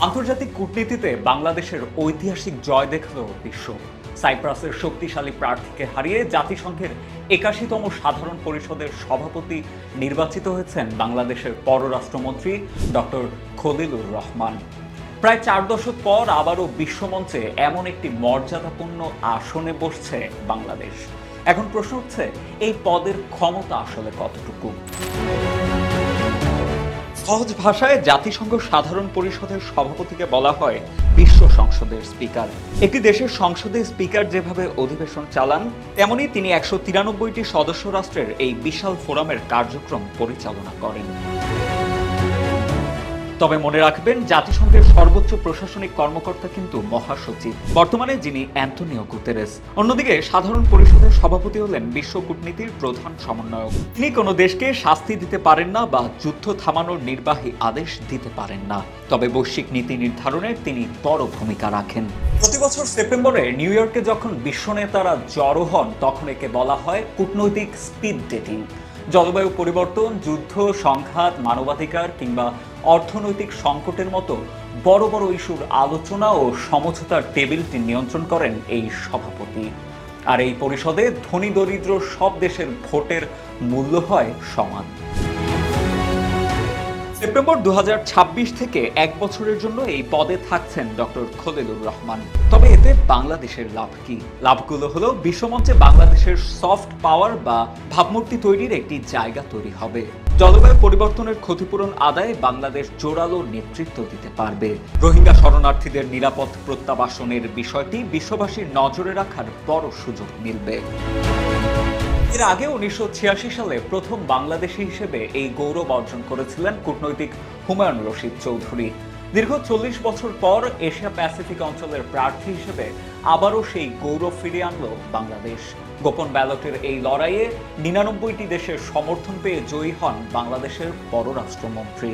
আন্তর্জাতিক কূটনীতিতে বাংলাদেশের ঐতিহাসিক জয় দেখাল বিশ্ব। সাইপ্রাসের শক্তিশালী প্রার্থীকে হারিয়ে জাতিসংঘের ৮১তম সাধারণ পরিষদের সভাপতি নির্বাচিত হয়েছেন বাংলাদেশের পররাষ্ট্রমন্ত্রী ডক্টর খলিলুর রহমান। প্রায় ৪ দশক পর আবারও বিশ্বমঞ্চে এমন একটি মর্যাদাপূর্ণ আসনে বসছে বাংলাদেশ। এখন প্রশ্ন হচ্ছে, এই পদের ক্ষমতা আসলে কতটুকু? সহজ ভাষায় জাতিসংঘ সাধারণ পরিষদের সভাপতিকে বলা হয় বিশ্ব সংসদের স্পিকার। একটি দেশের সংসদে স্পিকার যেভাবে অধিবেশন চালান, তেমনি তিনি ১৯৩টি সদস্য রাষ্ট্রের এই বিশাল ফোরামের কার্যক্রম পরিচালনা করেন। তবে মনে রাখবেন, জাতিসংঘের সর্বোচ্চ প্রশাসনিক কর্মকর্তা কিন্তু মহাসচিব, বর্তমানে যিনি অ্যান্তোনিও গুতেরেস। অন্যদিকে সাধারণ পরিষদের সভাপতি হলেন বিশ্ব কূটনীতির প্রধান সমন্বয়ক। তিনি কোনো দেশকে শাস্তি দিতে পারেন না বা যুদ্ধ থামানোর নির্বাহী আদেশ দিতে পারেন না, তবে বৈশ্বিক নীতি নির্ধারণে তিনি বড় ভূমিকা রাখেন। প্রতি বছর সেপ্টেম্বরে নিউ ইয়র্কে যখন বিশ্ব নেতারা জড়ো হন, তখন একে বলা হয় কূটনৈতিক স্পিড ডেটিং। জলবায়ু পরিবর্তন, যুদ্ধ, সংঘাত, মানবাধিকার কিংবা অর্থনৈতিক সংকটের মতো বড় বড় ইস্যুর আলোচনা ও সমঝোতার টেবিলটি নিয়ন্ত্রণ করেন এই সভাপতি। আর এই পরিষদে ধনী দরিদ্র সব দেশের ভোটের মূল্য হয় সমান। সেপ্টেম্বর ২০২৬ থেকে ১ বছরের জন্য এই পদে থাকছেন ডক্টর খলিলুর রহমান। তবে এতে বাংলাদেশের লাভ কি? লাভগুলো হলো, বিশ্বমঞ্চে বাংলাদেশের সফট পাওয়ার বা ভাবমূর্তি তৈরির একটি জায়গা তৈরি হবে। জলবায়ু পরিবর্তনের ক্ষতিপূরণ আদায়ে বাংলাদেশ জোরালো নেতৃত্ব দিতে পারবে। রোহিঙ্গা শরণার্থীদের নিরাপদ প্রত্যাবাসনের বিষয়টি বিশ্ববাসীর নজরে রাখার বড় সুযোগ মিলবে। এর আগে ১৯৮৬ সালে প্রথম বাংলাদেশি হিসেবে এই গৌরব অর্জন করেছিলেন কূটনৈতিক হুমায়ুন রশিদ চৌধুরী। দীর্ঘ ৪০ বছর পর এশিয়া প্যাসিফিক অঞ্চলের প্রার্থী হিসেবে আবারও সেই গৌরব ফিরিয়ে আনল বাংলাদেশ। গোপন ব্যালটের এই লড়াইয়ে ৯৯টি দেশের সমর্থন পেয়ে জয়ী হন বাংলাদেশের পররাষ্ট্রমন্ত্রী।